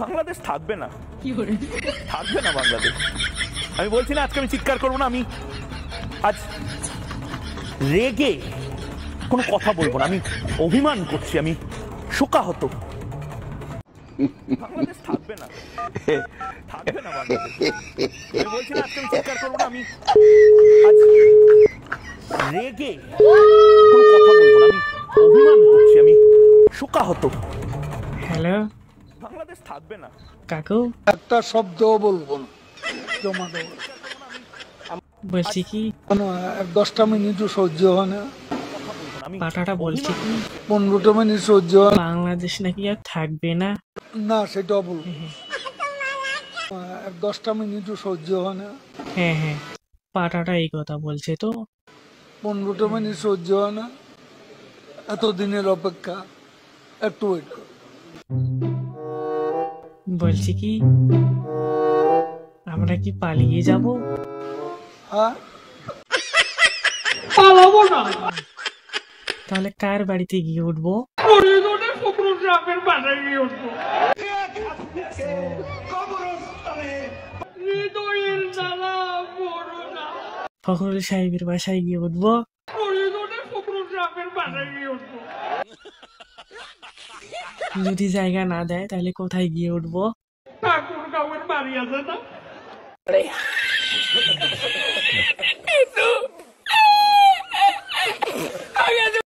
বাংলাদেশ থাকবে না, থাকবে না বাংলাদেশ। আমি বলছি না আজকে আমি চিৎকার করবো না, আমি আজ রেগে কোনো কথা বলবো না, আমি অভিমান করছি, আমি শোকাহত। বাংলাদেশ থাকবে না, থাকবে না বাংলাদেশ। আমি বলছি না আজকে আমি চিৎকার করবো না, আমি আজ রেগে কোনো কথা বলবো না, আমি অভিমান করছি, আমি শোকাহত। হ্যালো বাংলাদেশ থাকবে না কাকু, একটা শব্দ বলবো না, জমা দেবো। বলছি কি 10টা মিনিটও সহ্য হয় না, আমি পাটাটা বলছি কি 15টা মিনিট সহ্য হয় না। বাংলাদেশ নাকি আর থাকবে না। না সেটাও বলবো, 10টা মিনিটও সহ্য হয় না, হ্যাঁ হ্যাঁ, পাটাটা এই কথা বলছে তো। 15টা মিনিট সহ্য হয় না। এতদিনের অপেক্ষা, একটু ওয়েট কর। বলছি কি আমরা কি পালিয়ে যাব? হ্যাঁ, তাহলে কার বাড়িতে গিয়ে উঠবো? ফখরুল সাহেবের বাসায় গিয়ে উঠবো। যদি জায়গা না দেয় তাহলে কোথায় গিয়ে উঠবো?